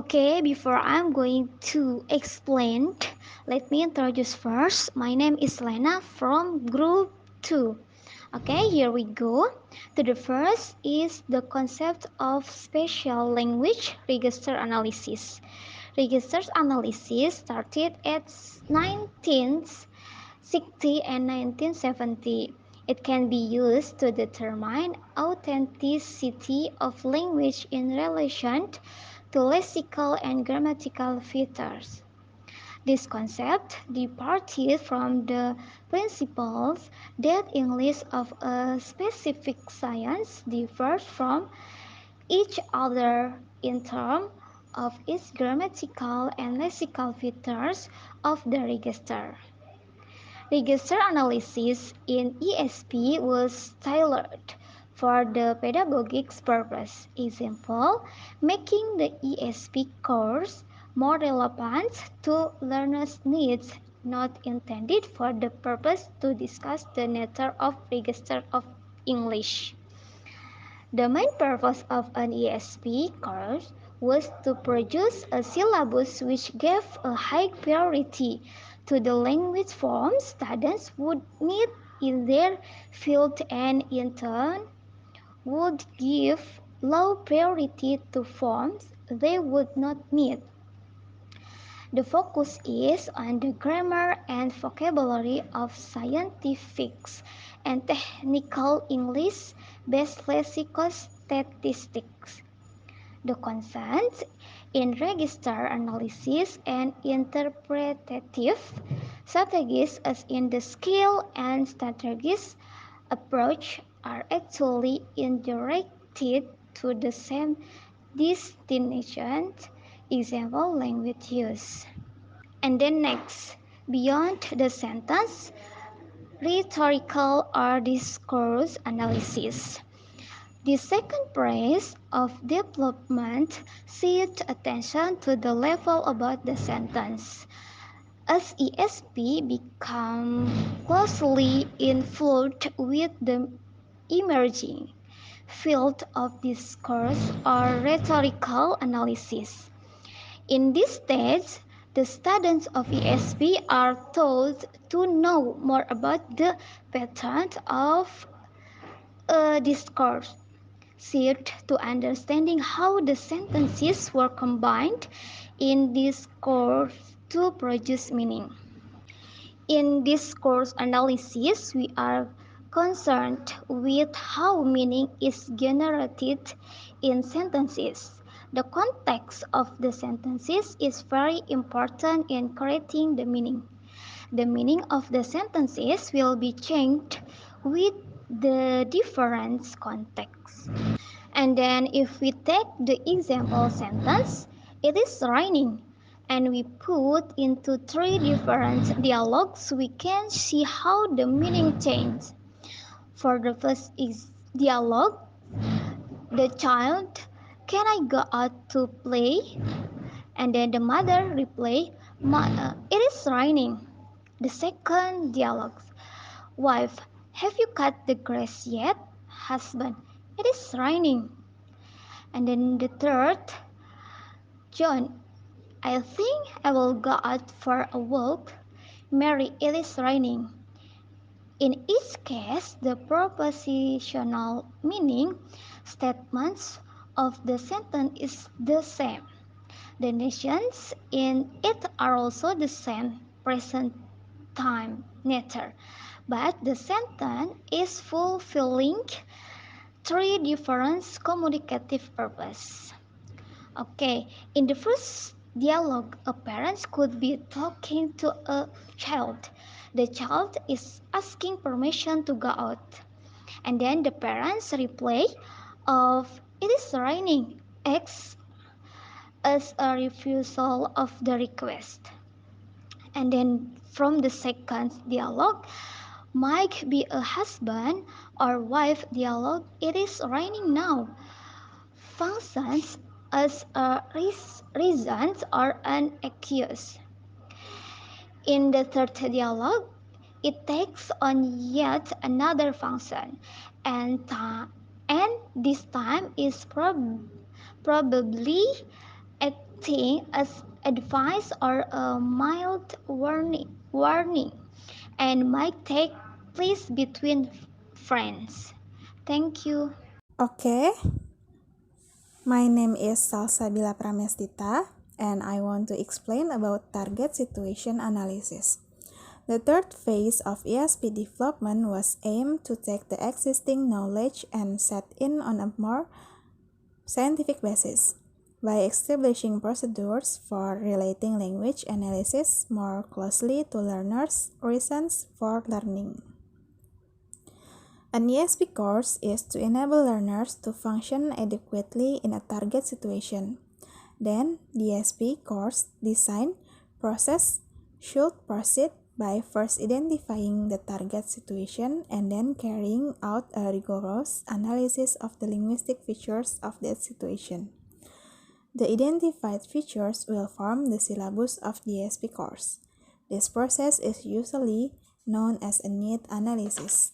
Okay, before I'm going to explain, let me introduce first. My name is Lena from group 2. Okay, here we go. To the first is the concept of spatial language register analysis. Register analysis started at 1960 and 1970. It can be used to determine authenticity of language in relation to lexical and grammatical features. This concept departed from the principles that English of a specific science differs from each other in terms of its grammatical and lexical features of the register. Register analysis in ESP was tailored for the pedagogic purpose. Example, making the ESP course more relevant to learners' needs, not intended for the purpose to discuss the nature of register of English. The main purpose of an ESP course was to produce a syllabus which gave a high priority to the language forms students would need in their field and in turn would give low priority to forms they would not meet. The focus is on the grammar and vocabulary of scientific and technical English-based lexical statistics. The concerns in register analysis and interpretative strategies as in the skill and strategies approach are actually indirected to the same destination, example language use. And then next, beyond the sentence, rhetorical or discourse analysis. The second phase of development shifts attention to the level about the sentence. As ESP become closely influenced with the emerging field of discourse or rhetorical analysis. In this stage, the students of ESP are told to know more about the pattern of a discourse, shift to understanding how the sentences were combined in discourse to produce meaning. In discourse analysis, we are concerned with how meaning is generated in sentences. The context of the sentences is very important in creating the meaning. The meaning of the sentences will be changed with the different context. And then if we take the example sentence, it is raining, and we put into three different dialogues, we can see how the meaning changes. For the first is dialogue, the child, can I go out to play? And then the mother reply, it is raining. The second dialogue, wife, have you cut the grass yet? Husband, it is raining. And then the third, John, I think I will go out for a walk. Mary, it is raining. In each case, the propositional meaning statements of the sentence is the same. The nations in it are also the same present time nature, but the sentence is fulfilling three different communicative purposes. Okay, in the first dialogue, a parent could be talking to a child. The child is asking permission to go out. And then the parents reply of it is raining X as a refusal of the request. And then from the second dialogue, might be a husband or wife dialogue, it is raining now, functions as a reason or an excuse. In the third dialogue, it takes on yet another function, and, and this time is probably anything as advice or a mild warning and might take place between friends. Thank you. Okay, my name is Salsabila Pramestita, and I want to explain about target situation analysis. The third phase of ESP development was aimed to take the existing knowledge and set in on a more scientific basis by establishing procedures for relating language analysis more closely to learners' reasons for learning. An ESP course is to enable learners to function adequately in a target situation. Then, the ESP course design process should proceed by first identifying the target situation and then carrying out a rigorous analysis of the linguistic features of that situation. The identified features will form the syllabus of the ESP course. This process is usually known as a need analysis.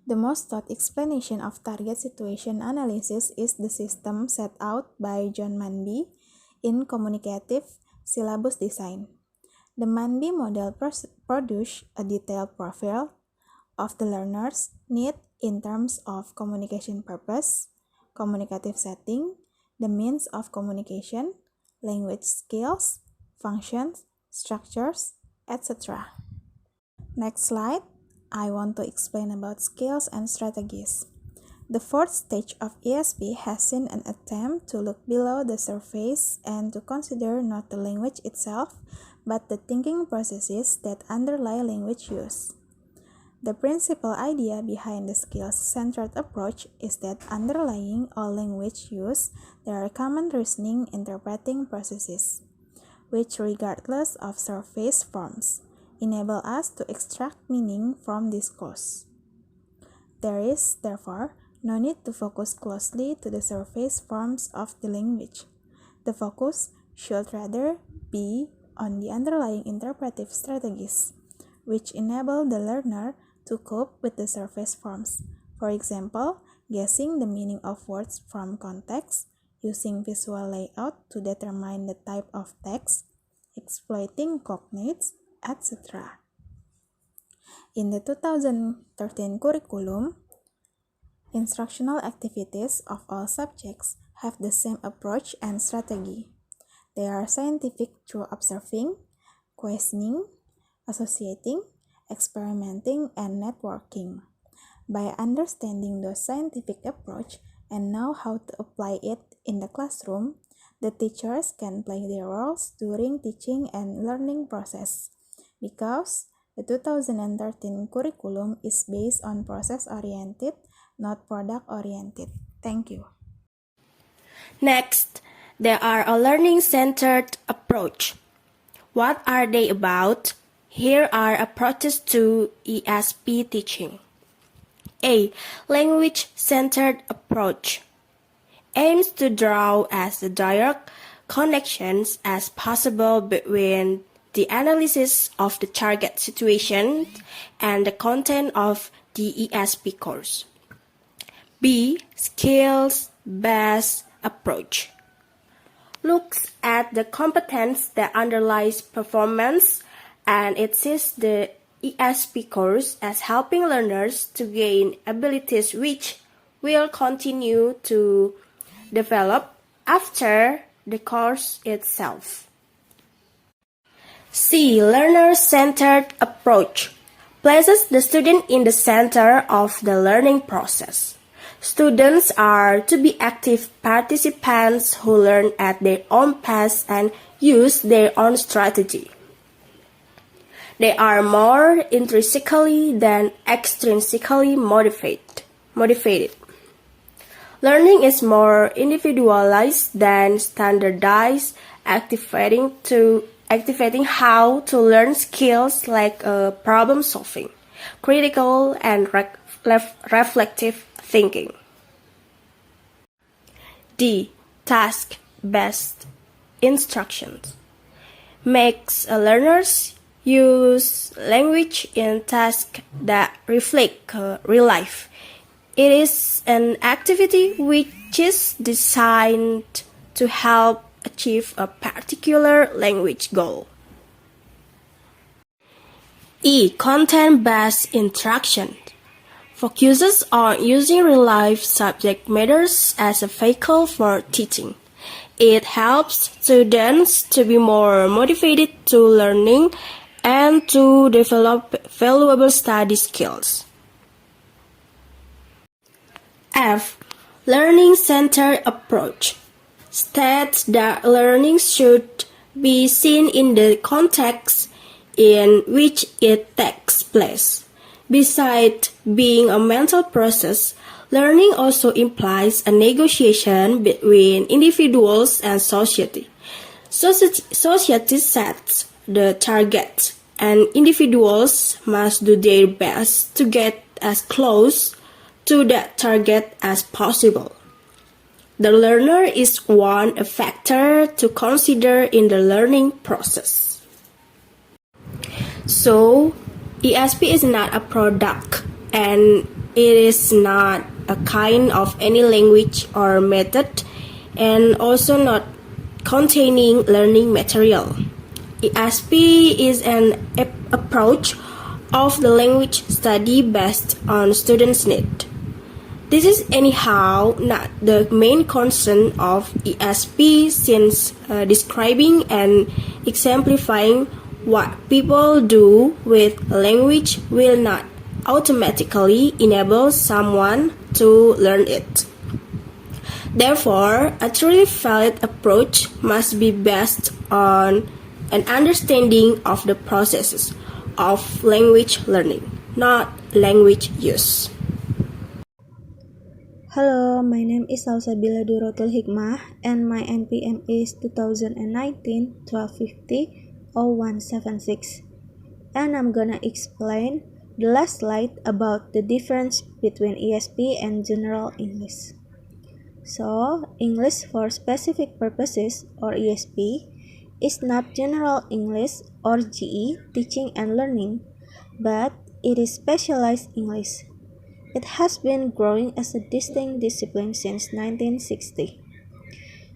The most thought explanation of target situation analysis is the system set out by John Manby in Communicative Syllabus Design. The Manby model produced a detailed profile of the learner's need in terms of communication purpose, communicative setting, the means of communication, language skills, functions, structures, etc. Next slide. I want to explain about skills and strategies. The fourth stage of ESP has seen an attempt to look below the surface and to consider not the language itself, but the thinking processes that underlie language use. The principal idea behind the skills-centered approach is that underlying all language use, there are common reasoning interpreting processes, which regardless of surface forms, enable us to extract meaning from discourse. There is, therefore, no need to focus closely to the surface forms of the language. The focus should rather be on the underlying interpretive strategies, which enable the learner to cope with the surface forms. For example, guessing the meaning of words from context, using visual layout to determine the type of text, exploiting cognates, etc. In the 2013 curriculum, instructional activities of all subjects have the same approach and strategy. They are scientific through observing, questioning, associating, experimenting, and networking. By understanding the scientific approach and know how to apply it in the classroom, the teachers can play their roles during teaching and learning process. Because the 2013 curriculum is based on process-oriented, not product-oriented. Thank you. Next, there are a learning-centered approach. What are they about? Here are approaches to ESP teaching. A. Language-centered approach aims to draw as direct connections as possible between the analysis of the target situation and the content of the ESP course. B. Skills-based approach looks at the competence that underlies performance, and it sees the ESP course as helping learners to gain abilities which will continue to develop after the course itself. C. Learner-centered approach places the student in the center of the learning process. Students are to be active participants who learn at their own pace and use their own strategy. They are more intrinsically than extrinsically motivated. Learning is more individualized than standardized, activating how to learn skills like problem solving, critical and reflective thinking. D. Task-based instructions makes learners use language in tasks that reflect real life. It is an activity which is designed to help achieve a particular language goal. E. Content-based interaction focuses on using real-life subject matters as a vehicle for teaching. It helps students to be more motivated to learning and to develop valuable study skills. F. Learning-centered approach states that learning should be seen in the context in which it takes place. Besides being a mental process, learning also implies a negotiation between individuals and society. Society sets the target, and individuals must do their best to get as close to that target as possible. The learner is one factor to consider in the learning process. So, ESP is not a product and it is not a kind of any language or method and also not containing learning material. ESP is an approach of the language study based on students' need. This is anyhow not the main concern of ESP since describing and exemplifying what people do with a language will not automatically enable someone to learn it. Therefore, a truly valid approach must be based on an understanding of the processes of language learning, not language use. Hello, my name is Salsabila Hikmah and my NPM is 2019-1250-0176 and I'm gonna explain the last slide about the difference between ESP and General English. So, English for Specific Purposes or ESP is not General English or GE teaching and learning, but it is specialized English. It has been growing as a distinct discipline since 1960.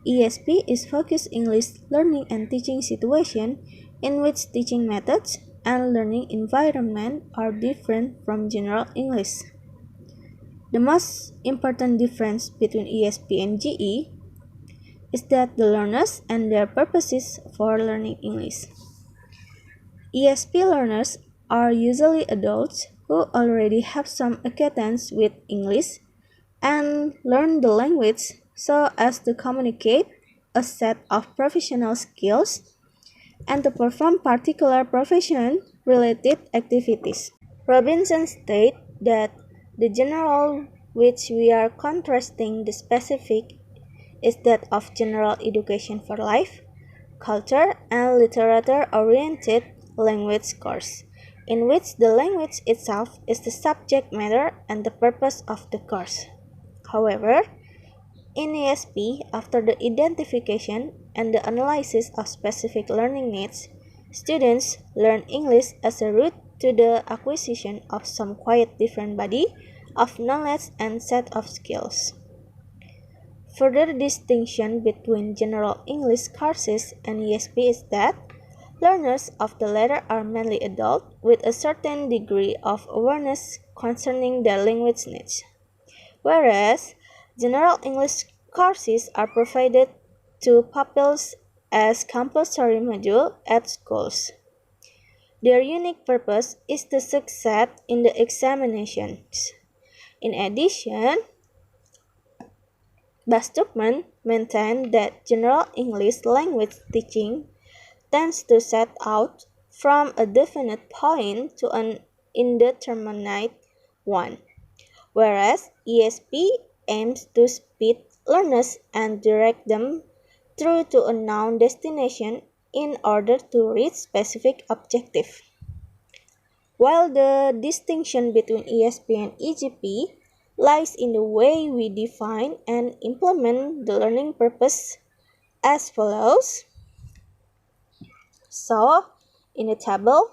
ESP is focused English learning and teaching situation in which teaching methods and learning environment are different from General English. The most important difference between ESP and GE is that the learners and their purposes for learning English. ESP learners are usually adults who already have some acquaintance with English and learn the language so as to communicate a set of professional skills and to perform particular profession-related activities. Robinson states that the general which we are contrasting the specific is that of general education for life, culture, and literature-oriented language course, in which the language itself is the subject matter and the purpose of the course. However, in ESP, after the identification and the analysis of specific learning needs, students learn English as a route to the acquisition of some quite different body of knowledge and set of skills. Further distinction between general English courses and ESP is that learners of the latter are mainly adults with a certain degree of awareness concerning their language needs, whereas general English courses are provided to pupils as compulsory module at schools. Their unique purpose is to succeed in the examinations. In addition, Bastukman maintained that general English language teaching tends to set out from a definite point to an indeterminate one, whereas ESP aims to speed learners and direct them through to a known destination in order to reach specific objective. While the distinction between ESP and EGP lies in the way we define and implement the learning purpose as follows. So, in the table,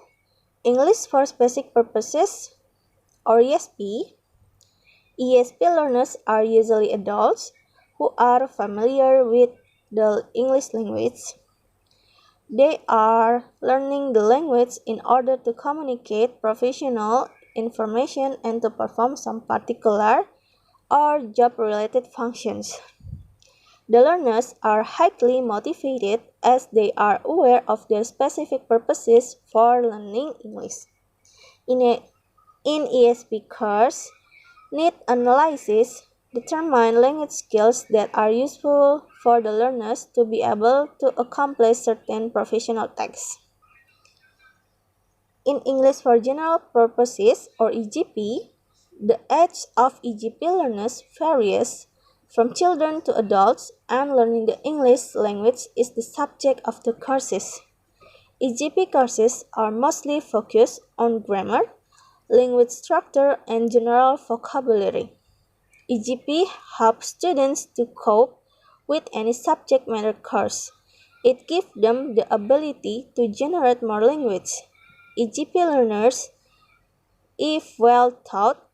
English for Specific Purposes or ESP learners are usually adults who are familiar with the English language. They are learning the language in order to communicate professional information and to perform some particular or job-related functions. The learners are highly motivated as they are aware of their specific purposes for learning English. In ESP course, need analysis determine language skills that are useful for the learners to be able to accomplish certain professional tasks. In English for General Purposes or EGP, the age of EGP learners varies from children to adults, and learning the English language is the subject of the courses. EGP courses are mostly focused on grammar, language structure, and general vocabulary. EGP helps students to cope with any subject matter course. It gives them the ability to generate more language. EGP learners, if well taught,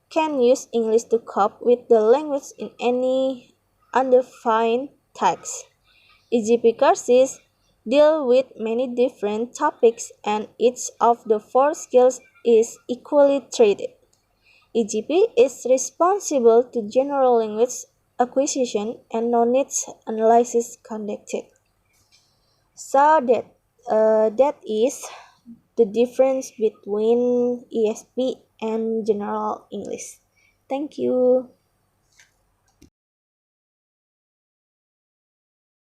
can use English to cope with the language in any undefined text. EGP courses deal with many different topics, and each of the four skills is equally treated. EGP is responsible to general language acquisition and knowledge analysis conducted. So that is the difference between ESP and general English. Thank you.